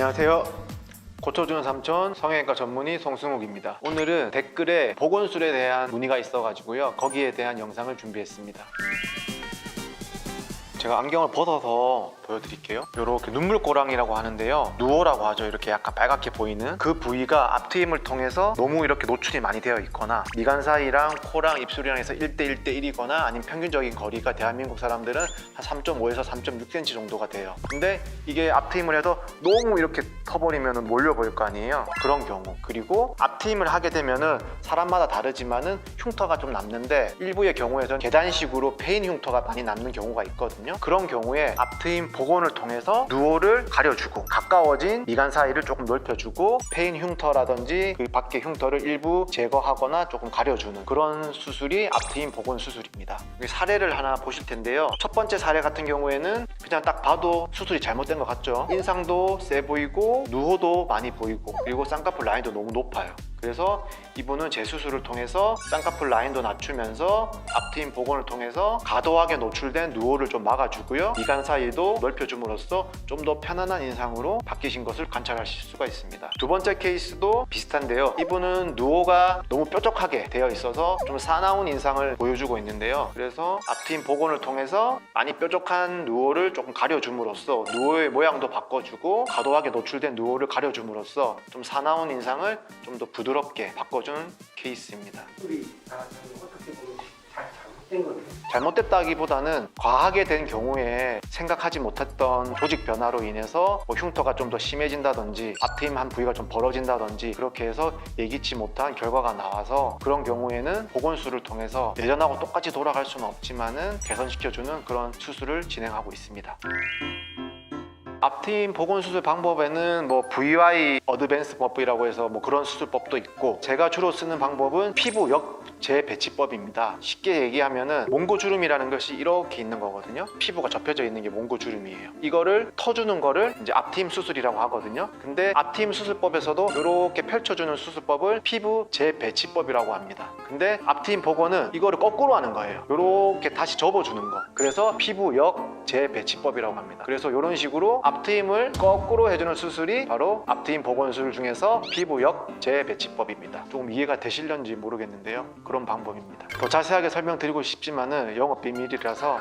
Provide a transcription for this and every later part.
안녕하세요. 고쳐주는 삼촌 성형외과 전문의 송승욱입니다. 오늘은 댓글에 보건술에 대한 문의가 있어가지고요. 거기에 대한 영상을 준비했습니다. 제가 안경을 벗어서 보여드릴게요. 이렇게 눈물꼬랑이라고 하는데요, 누오라고 하죠. 이렇게 약간 빨갛게 보이는 그 부위가 앞트임을 통해서 너무 이렇게 노출이 많이 되어 있거나 미간 사이랑 코랑 입술이랑 해서 1대 1대1이거나 아니면 평균적인 거리가 대한민국 사람들은 한 3.5에서 3.6cm 정도가 돼요. 근데 이게 앞트임을 해서 너무 이렇게 터버리면 몰려 보일 거 아니에요. 그런 경우, 그리고 앞트임을 하게 되면은 사람마다 다르지만은 흉터가 좀 남는데 일부의 경우에서는 계단식으로 페인 흉터가 많이 남는 경우가 있거든요. 그런 경우에 앞트임 복원을 통해서 누오를 가려주고 가까워진 미간 사이를 조금 넓혀주고 페인 흉터라든지 그 밖의 흉터를 일부 제거하거나 조금 가려주는 그런 수술이 앞트임 복원 수술입니다. 사례를 하나 보실 텐데요. 첫 번째 사례 같은 경우에는 그냥 딱 봐도 수술이 잘못된 것 같죠. 인상도 세 보이고 누호도 많이 보이고 그리고 쌍꺼풀 라인도 너무 높아요. 그래서 이분은 재수술을 통해서 쌍꺼풀 라인도 낮추면서 앞트임 복원을 통해서 과도하게 노출된 누오를 좀 막아주고요, 미간 사이도 넓혀줌으로써 좀 더 편안한 인상으로 바뀌신 것을 관찰하실 수가 있습니다. 두 번째 케이스도 비슷한데요. 이분은 누오가 너무 뾰족하게 되어 있어서 좀 사나운 인상을 보여주고 있는데요. 그래서 앞트임 복원을 통해서 많이 뾰족한 누오를 조금 가려줌으로써 누오의 모양도 바꿔주고 과도하게 노출된 누오를 가려줌으로써 좀 사나운 인상을 좀 더 부드럽게 바꿔주는 케이스입니다. 우리 어떻게 보면 잘못된 거네요. 잘못됐다기보다는 과하게 된 경우에 생각하지 못했던 조직 변화로 인해서 흉터가 좀 더 심해진다든지 앞트임 한 부위가 좀 벌어진다든지 그렇게 해서 예기치 못한 결과가 나와서 그런 경우에는 복원술을 통해서 예전하고 똑같이 돌아갈 수는 없지만은 개선시켜주는 그런 수술을 진행하고 있습니다. 앞트임 복원 수술 방법에는 VY 어드밴스법이라고 해서 그런 수술법도 있고, 제가 주로 쓰는 방법은 피부 재배치법입니다. 쉽게 얘기하면은 몽고주름이라는 것이 이렇게 있는 거거든요. 피부가 접혀져 있는 게 몽고주름이에요. 이거를 터주는 거를 이제 앞트임 수술이라고 하거든요. 근데 앞트임 수술법에서도 이렇게 펼쳐주는 수술법을 피부 재배치법이라고 합니다. 근데 앞트임 복원은 이거를 거꾸로 하는 거예요. 이렇게 다시 접어주는 거. 그래서 피부 재배치법이라고 합니다. 그래서 이런 식으로 앞트임을 거꾸로 해주는 수술이 바로 앞트임 복원술 중에서 피부 재배치법입니다. 조금 이해가 되실런지 모르겠는데요, 그런 방법입니다. 더 자세하게 설명드리고 싶지만은 영업 비밀이라서.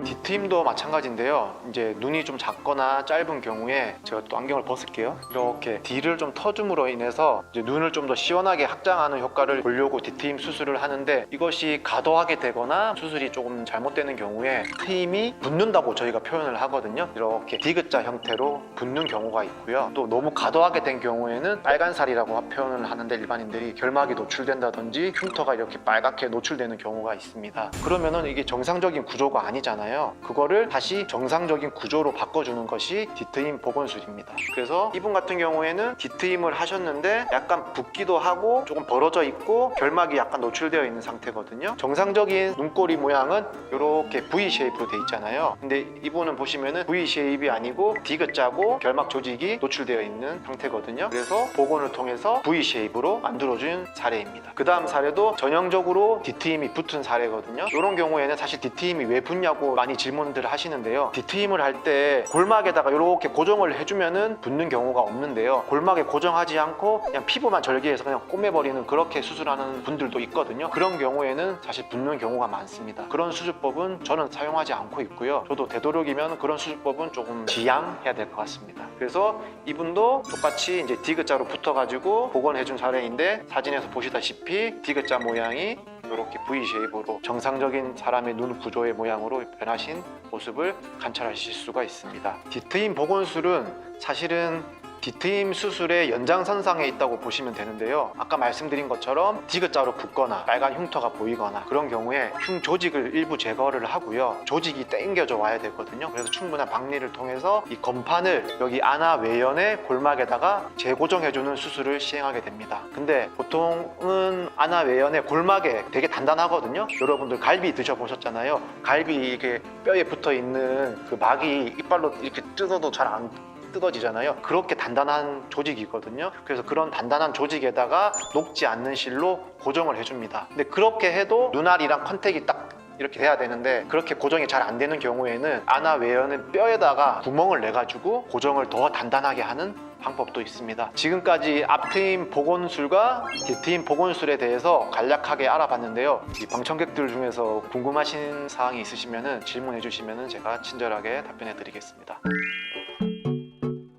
뒤트임도 마찬가지인데요. 이제 눈이 좀 작거나 짧은 경우에 제가 또 안경을 벗을게요. 이렇게 뒤를 좀 터줌으로 인해서 이제 눈을 좀 더 시원하게 확장하는 효과를 보려고 뒤트임 수술을 하는데, 이것이 과도하게 되거나 수술이 조금 잘못되는 경우에 트임이 붓는다고 저희가 표현을 하거든요. 이렇게 디귿자 형태로 붓는 경우가 있고요. 또 너무 과도하게 된 경우에는 빨간살이라고 표현을 하는데, 일반인들이 결막이 노출된다든지 흉터가 이렇게 빨갛게 노출되는 경우가 있습니다. 그러면은 이게 정상적인 구조가 아니잖아요. 그거를 다시 정상적인 구조로 바꿔주는 것이 뒤트임 복원술입니다. 그래서 이분 같은 경우에는 뒤트임을 하셨는데 약간 붓기도 하고 조금 벌어져 있고 결막이 약간 노출되어 있는 상태거든요. 정상적인 눈꼬리 모양은 이렇게 V 쉐입으로 돼 있잖아요. 근데 이분은 보시면은 V 쉐입이 아니고 디귿자고 결막 조직이 노출되어 있는 상태거든요. 그래서 복원을 통해서 V 쉐입으로 만들어준 사례입니다. 그 다음 사례도 전형적으로 뒤트임이 붙은 사례거든요. 이런 경우에는 사실 뒤트임이 왜 붙냐고 많이 질문들을 하시는데요. 뒤트임을 할 때 골막에다가 이렇게 고정을 해주면은 붙는 경우가 없는데요. 골막에 고정하지 않고 그냥 피부만 절개해서 그냥 꼬매버리는 그렇게 수술하는 분들도 있거든요. 그런 경우에는 사실 붙는 경우가 많습니다. 그런 수술법은 저는 사용하지 않고 있고요. 저도 되도록이면 그런 수술법은 조금 지양해야 될 것 같습니다. 그래서 이분도 똑같이 이제 디귿자로 붙어가지고 복원해준 사례인데, 사진에서 보시다시피 디귿자 모양이 이렇게 V 쉐입으로 정상적인 사람의 눈 구조의 모양으로 변하신 모습을 관찰하실 수가 있습니다. 뒤트임 복원술은 사실은 뒤트임 수술의 연장선상에 있다고 보시면 되는데요. 아까 말씀드린 것처럼 디귿자로 붓거나 빨간 흉터가 보이거나 그런 경우에 흉 조직을 일부 제거를 하고요. 조직이 땡겨져 와야 되거든요. 그래서 충분한 박리를 통해서 이 건판을 여기 안아 외연의 골막에다가 재고정해주는 수술을 시행하게 됩니다. 근데 보통은 안아 외연의 골막에 되게 단단하거든요. 여러분들 갈비 드셔보셨잖아요. 갈비 이게 뼈에 붙어있는 그 막이 이빨로 이렇게 뜯어도 잘 안 뜯어지잖아요. 그렇게 단단한 조직이거든요. 그래서 그런 단단한 조직에다가 녹지 않는 실로 고정을 해줍니다. 근데 그렇게 해도 눈알이랑 컨택이 딱 이렇게 돼야 되는데 그렇게 고정이 잘 안 되는 경우에는 아나 외에는 뼈에다가 구멍을 내 가지고 고정을 더 단단하게 하는 방법도 있습니다. 지금까지 앞트임 복원술과 뒤트임 복원술에 대해서 간략하게 알아봤는데요. 이 방청객들 중에서 궁금하신 사항이 있으시면 질문해 주시면 제가 친절하게 답변해 드리겠습니다.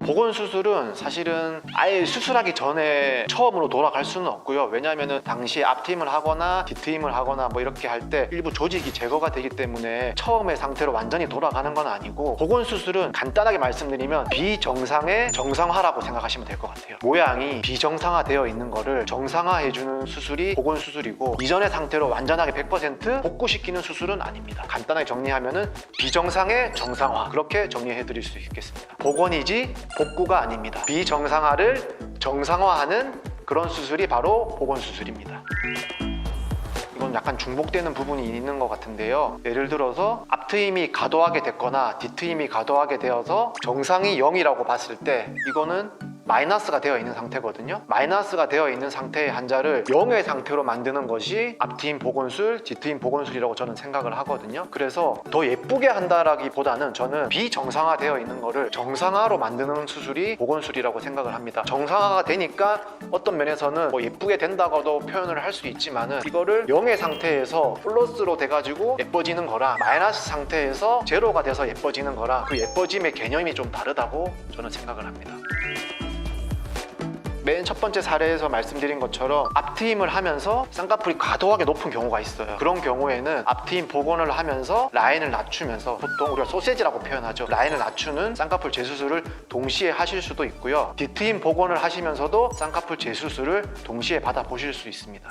복원 수술은 사실은 아예 수술하기 전에 처음으로 돌아갈 수는 없고요. 왜냐하면 당시에 앞트임을 하거나 뒤트임을 하거나 뭐 이렇게 할 때 일부 조직이 제거가 되기 때문에 처음의 상태로 완전히 돌아가는 건 아니고, 복원 수술은 간단하게 말씀드리면 비정상의 정상화라고 생각하시면 될 것 같아요. 모양이 비정상화되어 있는 거를 정상화해주는 수술이 복원 수술이고, 이전의 상태로 완전하게 100% 복구시키는 수술은 아닙니다. 간단하게 정리하면은 비정상의 정상화, 그렇게 정리해 드릴 수 있겠습니다. 복원이지 복구가 아닙니다. 비정상화를 정상화하는 그런 수술이 바로 복원 수술입니다. 이건 약간 중복되는 부분이 있는 것 같은데요. 예를 들어서 앞트임이 과도하게 됐거나 뒤트임이 과도하게 되어서 정상이 0이라고 봤을 때 이거는 마이너스가 되어 있는 상태거든요. 마이너스가 되어 있는 상태의 환자를 0의 상태로 만드는 것이 앞트임 복원술, 뒤트임 복원술이라고 저는 생각을 하거든요. 그래서 더 예쁘게 한다라기보다는 저는 비정상화되어 있는 거를 정상화로 만드는 수술이 복원술이라고 생각을 합니다. 정상화가 되니까 어떤 면에서는 뭐 예쁘게 된다고도 표현을 할 수 있지만은, 이거를 0의 상태에서 플러스로 돼가지고 예뻐지는 거랑 마이너스 상태에서 제로가 돼서 예뻐지는 거랑 그 예뻐짐의 개념이 좀 다르다고 저는 생각을 합니다. 맨 첫 번째 사례에서 말씀드린 것처럼 앞트임을 하면서 쌍꺼풀이 과도하게 높은 경우가 있어요. 그런 경우에는 앞트임 복원을 하면서 라인을 낮추면서, 보통 우리가 소세지라고 표현하죠, 라인을 낮추는 쌍꺼풀 재수술을 동시에 하실 수도 있고요. 뒤트임 복원을 하시면서도 쌍꺼풀 재수술을 동시에 받아보실 수 있습니다.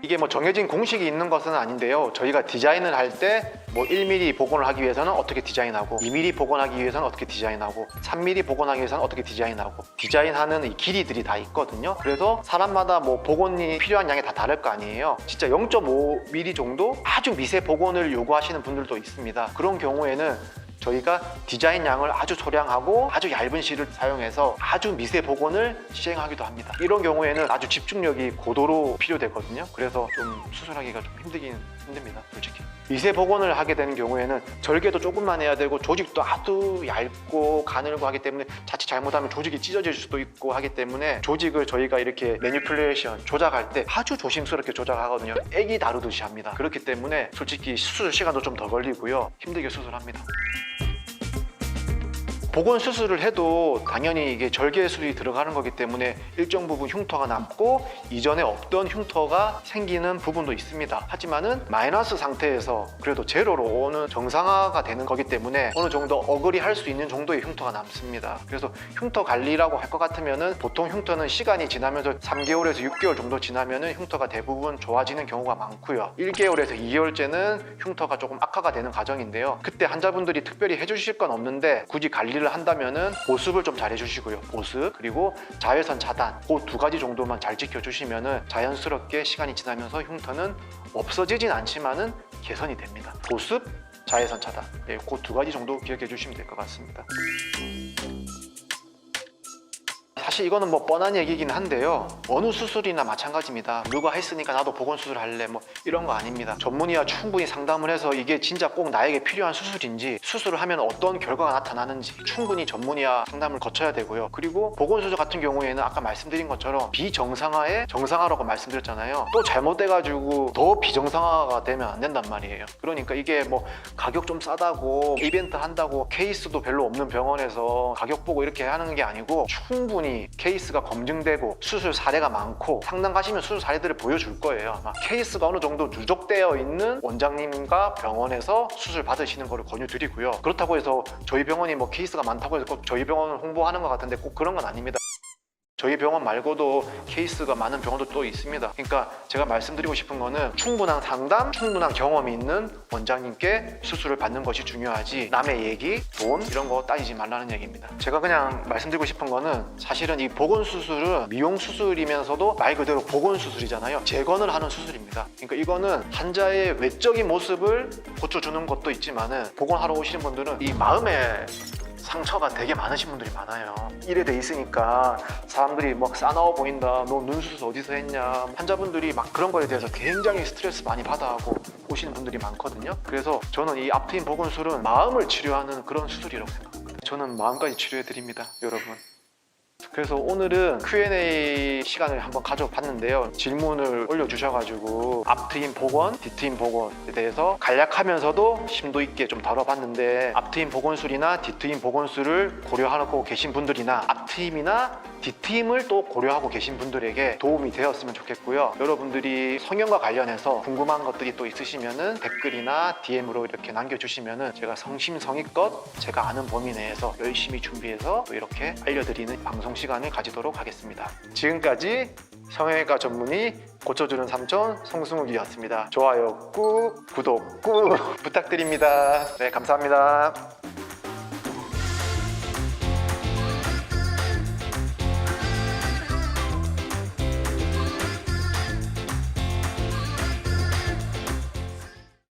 이게 뭐 정해진 공식이 있는 것은 아닌데요. 저희가 디자인을 할 때 뭐 1mm 복원을 하기 위해서는 어떻게 디자인하고, 2mm 복원하기 위해서는 어떻게 디자인하고, 3mm 복원하기 위해서는 어떻게 디자인하고, 디자인하는 이 길이들이 다 있거든요. 그래서 사람마다 뭐 복원이 필요한 양이 다 다를 거 아니에요. 진짜 0.5mm 정도 아주 미세 복원을 요구하시는 분들도 있습니다. 그런 경우에는 저희가 디자인 양을 아주 소량하고 아주 얇은 실을 사용해서 아주 미세 복원을 시행하기도 합니다. 이런 경우에는 아주 집중력이 고도로 필요되거든요. 그래서 좀 수술하기가 좀 힘듭니다, 솔직히. 미세 복원을 하게 되는 경우에는 절개도 조금만 해야 되고, 조직도 아주 얇고 가늘고 하기 때문에 자칫 잘못하면 조직이 찢어질 수도 있고 하기 때문에, 조직을 저희가 이렇게 매니플레이션 조작할 때 아주 조심스럽게 조작하거든요. 애기 다루듯이 합니다. 그렇기 때문에 솔직히 수술 시간도 좀 더 걸리고요, 힘들게 수술합니다. 복원 수술을 해도 당연히 이게 절개술이 들어가는 거기 때문에 일정 부분 흉터가 남고 이전에 없던 흉터가 생기는 부분도 있습니다. 하지만은 마이너스 상태에서 그래도 제로로 오는 정상화가 되는 거기 때문에 어느 정도 어글이 할 수 있는 정도의 흉터가 남습니다. 그래서 흉터 관리라고 할 것 같으면은, 보통 흉터는 시간이 지나면서 3개월에서 6개월 정도 지나면은 흉터가 대부분 좋아지는 경우가 많고요. 1개월에서 2개월째는 흉터가 조금 악화가 되는 과정인데요. 그때 환자분들이 특별히 해주실 건 없는데, 굳이 관리를 한다면은 보습을 좀 잘 해주시고요. 보습, 그리고 자외선 차단, 그 두 가지 정도만 잘 지켜주시면은 자연스럽게 시간이 지나면서 흉터는 없어지진 않지만은 개선이 됩니다. 보습, 자외선 차단, 그 두 가지 정도 기억해 주시면 될 것 같습니다. 사실 이거는 뭐 뻔한 얘기긴 한데요. 어느 수술이나 마찬가지입니다. 누가 했으니까 나도 복원 수술 할래 뭐 이런 거 아닙니다. 전문의와 충분히 상담을 해서 이게 진짜 꼭 나에게 필요한 수술인지, 수술을 하면 어떤 결과가 나타나는지 충분히 전문의와 상담을 거쳐야 되고요. 그리고 복원 수술 같은 경우에는 아까 말씀드린 것처럼 비정상화의 정상화라고 말씀드렸잖아요. 또 잘못돼가지고 더 비정상화가 되면 안 된단 말이에요. 그러니까 이게 뭐 가격 좀 싸다고 이벤트 한다고 케이스도 별로 없는 병원에서 가격 보고 이렇게 하는 게 아니고, 충분히 케이스가 검증되고 수술 사례가 많고, 상담 가시면 수술 사례들을 보여줄 거예요. 아마 케이스가 어느 정도 누적되어 있는 원장님과 병원에서 수술 받으시는 거를 권유드리고요. 그렇다고 해서 저희 병원이 뭐 케이스가 많다고 해서 꼭 저희 병원을 홍보하는 것 같은데 꼭 그런 건 아닙니다. 저희 병원 말고도 케이스가 많은 병원도 또 있습니다. 그러니까 제가 말씀드리고 싶은 거는, 충분한 상담, 충분한 경험이 있는 원장님께 수술을 받는 것이 중요하지, 남의 얘기, 돈 이런 거 따지지 말라는 얘기입니다. 제가 그냥 말씀드리고 싶은 거는, 사실은 이 복원 수술은 미용 수술이면서도 말 그대로 복원 수술이잖아요. 재건을 하는 수술입니다. 그러니까 이거는 환자의 외적인 모습을 고쳐주는 것도 있지만은, 복원하러 오시는 분들은 이 마음의 상처가 되게 많으신 분들이 많아요. 이래 돼 있으니까 사람들이 막 싸나워 보인다, 너 눈 수술 어디서 했냐, 환자분들이 막 그런 거에 대해서 굉장히 스트레스 많이 받아하고 오시는 분들이 많거든요. 그래서 저는 이 앞트임 보건술은 마음을 치료하는 그런 수술이라고 생각합니다. 저는 마음까지 치료해 드립니다, 여러분. 그래서 오늘은 Q&A 시간을 한번 가져봤는데요. 질문을 올려주셔가지고 앞트임 복원, 뒤트임 복원에 대해서 간략하면서도 심도 있게 좀 다뤄봤는데, 앞트임 복원술이나 뒤트임 복원술을 고려하고 계신 분들이나 앞트임이나 뒤트임을 또 고려하고 계신 분들에게 도움이 되었으면 좋겠고요. 여러분들이 성형과 관련해서 궁금한 것들이 또 있으시면은 댓글이나 DM으로 이렇게 남겨주시면은 제가 성심성의껏 제가 아는 범위 내에서 열심히 준비해서 또 이렇게 알려드리는 방송 시간을 가지도록 하겠습니다. 지금까지 성형외과 전문의 고쳐주는 삼촌 송승욱이었습니다. 좋아요 꾹, 구독 꾹 부탁드립니다. 네, 감사합니다.